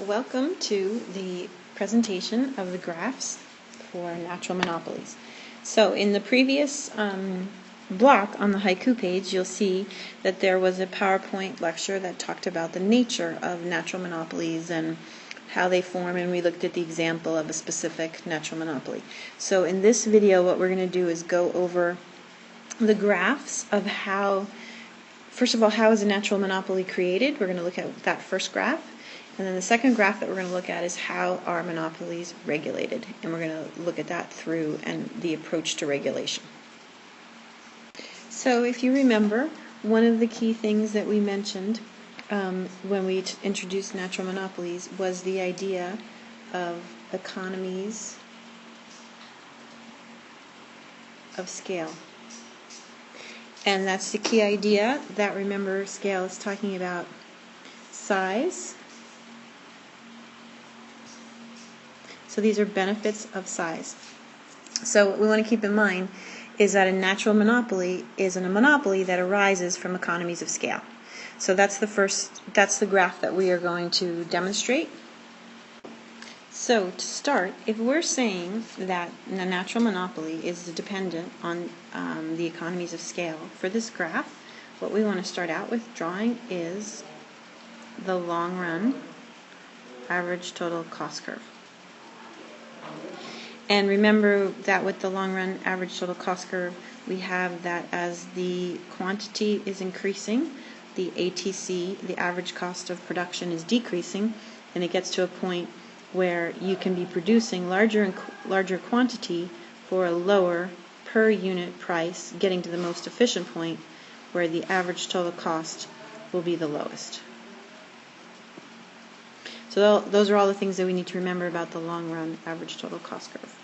Welcome to the presentation of the graphs for natural monopolies. So in the previous block on the haiku page, you'll see that there was a PowerPoint lecture that talked about the nature of natural monopolies and how they form, and we looked at the example of a specific natural monopoly. So in this video, what we're going to do is go over the graphs of how, first of all, how is a natural monopoly created? We're going to look at that first graph. And then the second graph that we're going to look at is how are monopolies regulated. And we're going to look at that through and the approach to regulation. So if you remember, one of the key things that we mentioned when we introduced natural monopolies was the idea of economies of scale. And that's the key idea that, remember, scale is talking about size. So these are benefits of size. So what we want to keep in mind is that a natural monopoly is a monopoly that arises from economies of scale. So that's the graph that we are going to demonstrate. So to start, if we're saying that a natural monopoly is dependent on the economies of scale, for this graph, what we want to start out with drawing is the long run average total cost curve. And remember that with the long run average total cost curve, we have that as the quantity is increasing, the ATC, the average cost of production, is decreasing, and it gets to a point where you can be producing larger and larger quantity for a lower per unit price, getting to the most efficient point where the average total cost will be the lowest. So those are all the things that we need to remember about the long run average total cost curve.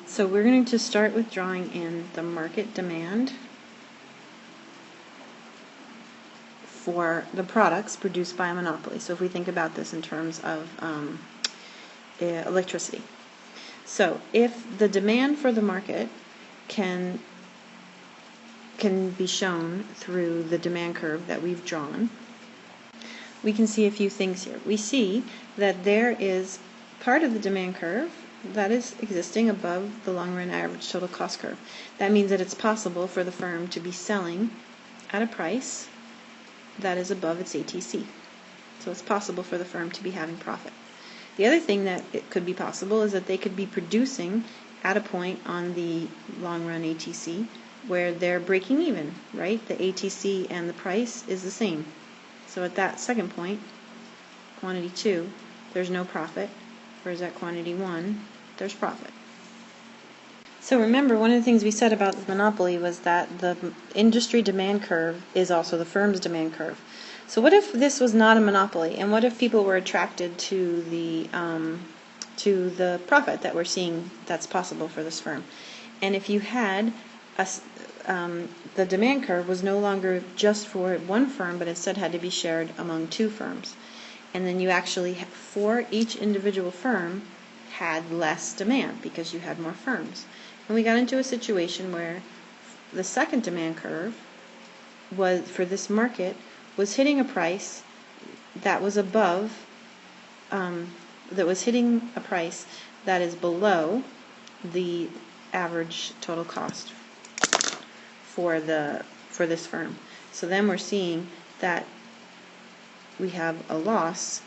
So we're going to start with drawing in the market demand for the products produced by a monopoly. So if we think about this in terms of electricity. So if the demand for the market can be shown through the demand curve that we've drawn, we can see a few things here. We see that there is part of the demand curve that is existing above the long run average total cost curve. That means that it's possible for the firm to be selling at a price that is above its ATC. So it's possible for the firm to be having profit. The other thing that it could be possible is that they could be producing at a point on the long run ATC where they're breaking even, right? The ATC and the price is the same. So at that second point, quantity 2, there's no profit, whereas at quantity 1, there's profit. So remember, one of the things we said about the monopoly was that the industry demand curve is also the firm's demand curve. So what if this was not a monopoly, and what if people were attracted to the profit that we're seeing that's possible for this firm? And if you had the demand curve was no longer just for one firm, but instead had to be shared among two firms. And then you actually, for each individual firm, had less demand because you had more firms. And we got into a situation where the second demand curve was, for this market, was hitting a price that was above, that was hitting a price that is below the average total cost for this firm. So then we're seeing that we have a loss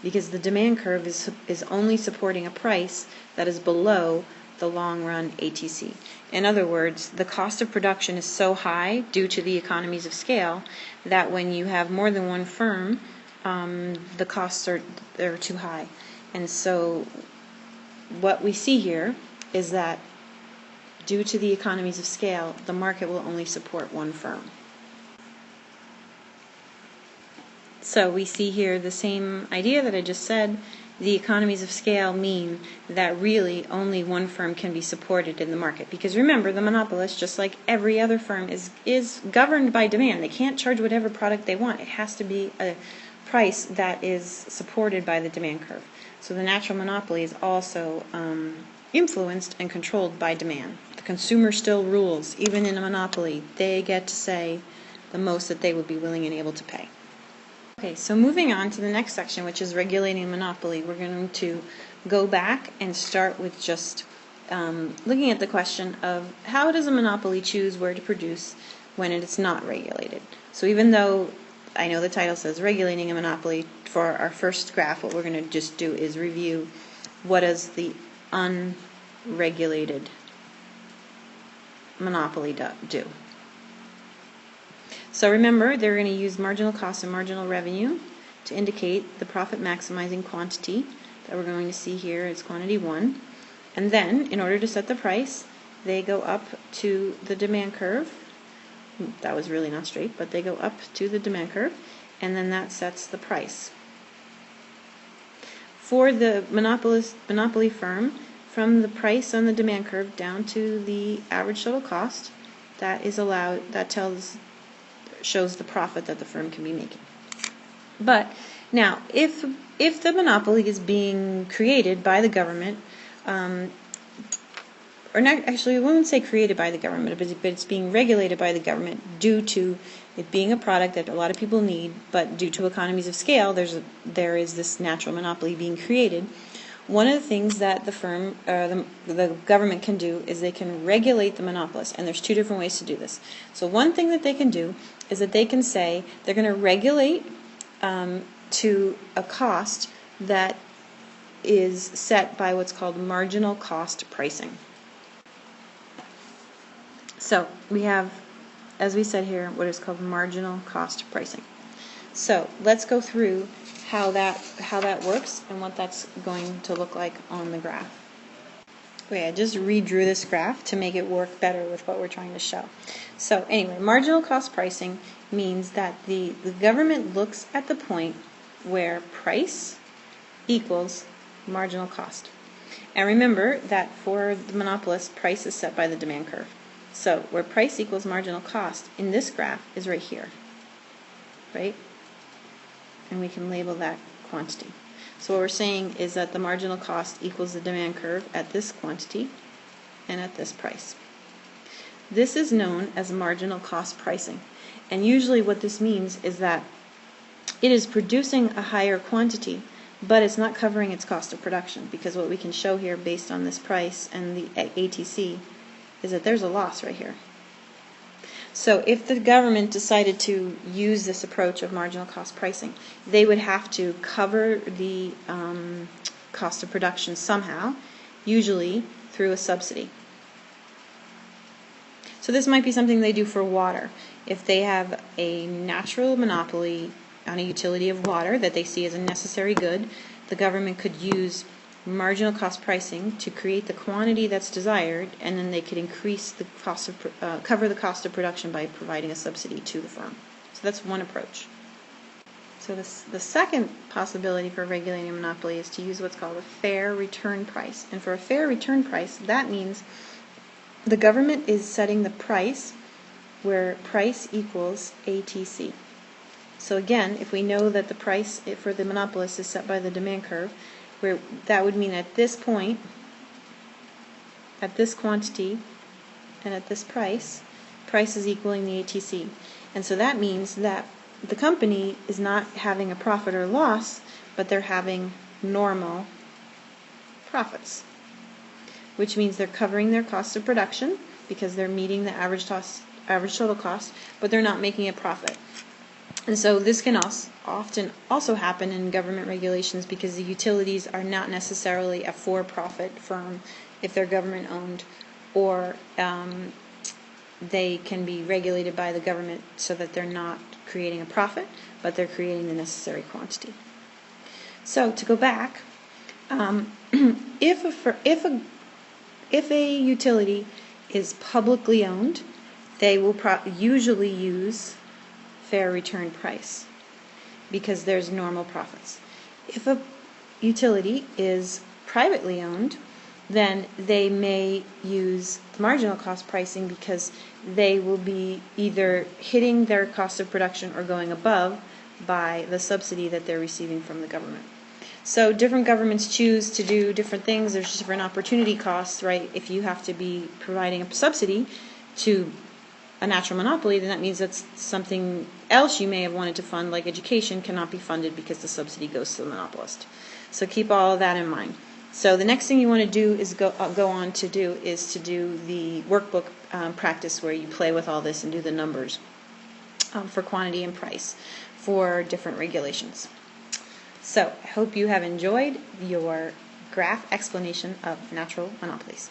because the demand curve is only supporting a price that is below the long run ATC. In other words, the cost of production is so high due to the economies of scale that when you have more than one firm, the costs are too high. And so what we see here is that due to the economies of scale, the market will only support one firm. So we see here the same idea that I just said. The economies of scale mean that really only one firm can be supported in the market. Because remember, the monopolist, just like every other firm, is governed by demand. They can't charge whatever product they want. It has to be a price that is supported by the demand curve. So the natural monopoly is also influenced and controlled by demand. The consumer still rules. Even in a monopoly, they get to say the most that they would be willing and able to pay. Okay, so moving on to the next section, which is regulating a monopoly, we're going to go back and start with just looking at the question of how does a monopoly choose where to produce when it's not regulated. So even though I know the title says regulating a monopoly, for our first graph, what we're going to just do is review what does the unregulated monopoly do. So remember, they're going to use marginal cost and marginal revenue to indicate the profit maximizing quantity that we're going to see here is quantity 1. And then, in order to set the price, they go up to the demand curve. That was really not straight, but they go up to the demand curve, and then that sets the price. For the monopoly firm, from the price on the demand curve down to the average total cost, that is allowed, that shows the profit that the firm can be making. But now, if the monopoly is being created by the government, or not, actually, I wouldn't say created by the government, but it's being regulated by the government due to it being a product that a lot of people need, but due to economies of scale, there is this natural monopoly being created. One of the things that the government can do is they can regulate the monopolist, and there's two different ways to do this. So one thing that they can do is that they can say they're going to regulate to a cost that is set by what's called marginal cost pricing. So we have, as we said here, what is called marginal cost pricing. So let's go through how that works and what that's going to look like on the graph. Okay, I just redrew this graph to make it work better with what we're trying to show. So anyway, marginal cost pricing means that the government looks at the point where price equals marginal cost. And remember that for the monopolist, price is set by the demand curve. So where price equals marginal cost in this graph is right here, right? And we can label that quantity. So what we're saying is that the marginal cost equals the demand curve at this quantity and at this price. This is known as marginal cost pricing. And usually what this means is that it is producing a higher quantity, but it's not covering its cost of production, because what we can show here based on this price and the ATC is that there's a loss right here. So if the government decided to use this approach of marginal cost pricing, they would have to cover the cost of production somehow, usually through a subsidy. So this might be something they do for water. If they have a natural monopoly on a utility of water that they see as a necessary good, the government could use marginal cost pricing to create the quantity that's desired, and then they could increase the cost of cover the cost of production by providing a subsidy to the firm. So that's one approach. So the second possibility for regulating a monopoly is to use what's called a fair return price. And for a fair return price, that means the government is setting the price where price equals ATC. So again, if we know that the price for the monopolist is set by the demand curve, where that would mean at this point, at this quantity, and at this price is equaling the ATC. And so that means that the company is not having a profit or loss, but they're having normal profits, which means they're covering their cost of production because they're meeting the average total cost, but they're not making a profit. And so this can often also happen in government regulations, because the utilities are not necessarily a for-profit firm if they're government-owned, or they can be regulated by the government so that they're not creating a profit, but they're creating the necessary quantity. So to go back, if a utility is publicly owned, they will usually use fair return price because there's normal profits. If a utility is privately owned, then they may use marginal cost pricing because they will be either hitting their cost of production or going above by the subsidy that they're receiving from the government. So different governments choose to do different things. There's different opportunity costs, right? If you have to be providing a subsidy to a natural monopoly, then that means that's something else you may have wanted to fund, like education, cannot be funded because the subsidy goes to the monopolist. So keep all of that in mind. So the next thing you want to do is go on to do the workbook practice, where you play with all this and do the numbers for quantity and price for different regulations. So I hope you have enjoyed your graph explanation of natural monopolies.